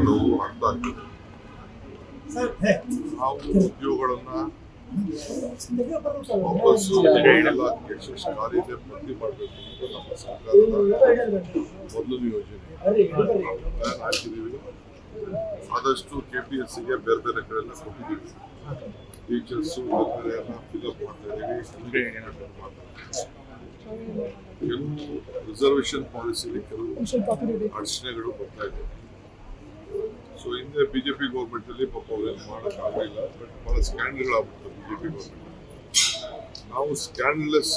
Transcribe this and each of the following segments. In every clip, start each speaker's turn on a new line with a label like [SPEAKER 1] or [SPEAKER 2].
[SPEAKER 1] ನೋವು ಅರ್ಥ ಆಗ್ತದೆ. ನಾವು ಉದ್ಯೋಗಗಳನ್ನ ವಾಪಸ್ಸು ಎಲ್ಲ ಯಶಸ್ವಿ ಕಾರ್ಯದ ಭರ್ತಿ ಮಾಡಬೇಕು ಅಂತ ನಮ್ಮ ಸರ್ಕಾರದ ಮೊದಲನೇ ಯೋಜನೆ ಪ್ಲಾನ್ ಹಾಕಿದ್ದೀವಿ. ಆದಷ್ಟು KPSCಗೆ ಬೇರೆ ಬೇರೆ ಕಡೆಲ್ಲ ಕೊಟ್ಟಿದ್ದೀವಿ. ಟೀಚರ್ಸು ಎಲ್ಲ ಫಿಲಪ್ ಮಾಡ್ತಾ ಇದ್ದೀವಿ. ಕೆಲವು ರಿಸರ್ವೇಶನ್ ಪಾಲಿಸಿಲಿ ಕೆಲವು ಅಡಚಣೆಗಳು ಬರ್ತಾ ಇದೆ. ಸೊ ಹಿಂದೆ ಬಿಜೆಪಿ ಗೌರ್ಮೆಂಟ್ ಅಲ್ಲಿ ಪಾಪ ಅವ್ರೇನು ಮಾಡೋಕ್ಕಾಗಲಿಲ್ಲ. ಬಟ್ ಬಹಳ ಸ್ಕ್ಯಾಂಡಲ್ಗಳಾಗ್ಬಿಡ್ತು ಬಿಜೆಪಿ ಗೌರ್ಮೆಂಟ್. ನಾವು ಸ್ಕ್ಯಾಂಡಲ್ಲೆಸ್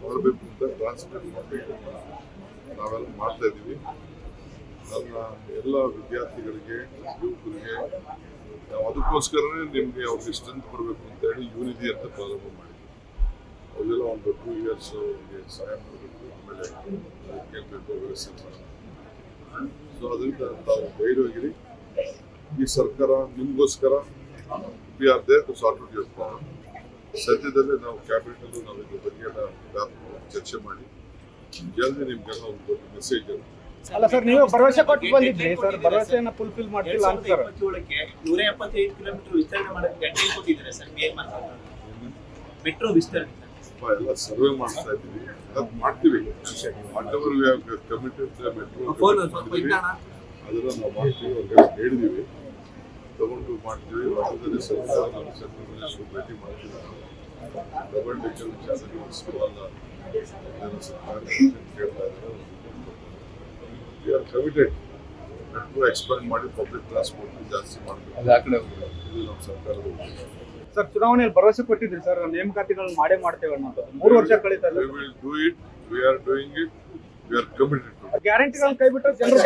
[SPEAKER 1] ಮಾಡಬೇಕು ಅಂತ ಟ್ರಾನ್ಸ್ಪರೆಂಟ್ ಮಾಡಬೇಕು ನಾವೆಲ್ಲ ಮಾಡ್ತಾ ಇದ್ದೀವಿ. ನನ್ನ ಎಲ್ಲ ವಿದ್ಯಾರ್ಥಿಗಳಿಗೆ, ಯುವಕರಿಗೆ ನಾವು ಅದಕ್ಕೋಸ್ಕರನೇ ನಿಮಗೆ ಅವ್ರಿಗೆ ಸ್ಟ್ರೆಂತ್ ಬರಬೇಕು ಅಂತ ಹೇಳಿ ಯೂನಿಟಿ ಅಂತ ಪ್ರಾರಂಭ ಮಾಡಿದ್ವಿ. ಅವೆಲ್ಲ ಒಂದು 2 years ಅವ್ರಿಗೆ ಸಹಾಯ ಮಾಡಬೇಕು. ಆಮೇಲೆ ಕೇಳಬೇಕು ವ್ಯವಸ್ಥೆ ಮಾಡಬೇಕು. ಸೊ ಅದರಿಂದ ತಾವು ಧೈರ್ಯವಾಗಿರಿ. ಈ ಸರ್ಕಾರ ನಿಮಗೋಸ್ಕರ we are there to sort out your problem. ಸದ್ಯದಲ್ಲೇ ನಾವು ಕ್ಯಾಬಿನೆಟ್ ನಾವು ಇದ್ರ ಬಗ್ಗೆ ಚರ್ಚೆ ಮಾಡಿ ಜಲ್ದಿ ನಿಮ್ಗೆಲ್ಲ ಒಂದು ದೊಡ್ಡ ಮೆಸೇಜ್
[SPEAKER 2] ಅಲ್ಲ ಸರ್, ನೀವು ಭರವಸೆ ಕೊಟ್ಟು ಬಂದಿದ್ರಿ ಸರ್, ಭರವಸೆಯನ್ನ ಫುಲ್ಫಿಲ್ ಮಾಡ್ತಿಲ್ಲ ಅಂತ ಸರ್.
[SPEAKER 3] 175 ಕಿಲೋಮೀಟರ್ ವಿಸ್ತರಣೆ ಮಾಡಕ್ಕೆ ಗಂಟೆ ಕೊಟ್ಟಿದ್ದಾರೆ ಸರ್. ಮೆಟ್ರೋ ವಿಸ್ತರಣೆ
[SPEAKER 1] ಎಲ್ಲ ಸರ್ವೆ ಮಾಡ್ತಾ ಇದ್ದೀವಿ. ಅದು ಮಾಡ್ತೀವಿ. ವಾಟೆವರ್ ವಿ ಹ್ಯಾವ್ ಕಮಿಟೆಡ್ ಮೆಟ್ರೋ ಅದನ್ನು ನಾವು ಮಾಡ್ತೀವಿ. ಅವ್ರಿಗೆ ಹೇಳಿದ್ದೀವಿ, ತಗೊಂಡು ಮಾಡ್ತೀವಿ. ರಾಜ್ಯದಲ್ಲಿ ಸರ್ಕಾರ ನಮ್ಮ ಸೆಂಟ್ರಲ್ ಮಿನಿಸ್ಟರ್ ಭೇಟಿ ಮಾಡ್ತೀವಿ. ಡಬಲ್ ಡೆಕ್ಕರ್ ವಿಚಾರದಲ್ಲಿ ಸರ್ಕಾರ ಕೇಳ್ತಾ ಇದ್ದಾರೆ. We are committed metro expand ಮಾಡಿ ಪಬ್ಲಿಕ್ ಟ್ರಾನ್ಸ್ಪೋರ್ಟ್ ಜಾಸ್ತಿ ಮಾಡಬೇಕು. ಇದು ನಮ್ಮ ಸರ್ಕಾರದ ಉದ್ದೇಶ.
[SPEAKER 2] ಸರ್, ಚುನಾವಣೆಯಲ್ಲಿ ಭರವಸೆ ಕೊಟ್ಟಿದ್ರಿ ಸರ್, ನೇಮಕಾತಿಗಳನ್ನ ಮಾಡೇವೆ ಅನ್ನೋದು. 3 ವರ್ಷ ಕಳೀತಾ ಇದೆ.
[SPEAKER 1] We will do it. We are doing it. We are committed to it.
[SPEAKER 2] ಗ್ಯಾರಂಟಿಗಳನ್ನ ಕೈ ಬಿಟ್ಟರೆ ಜನರು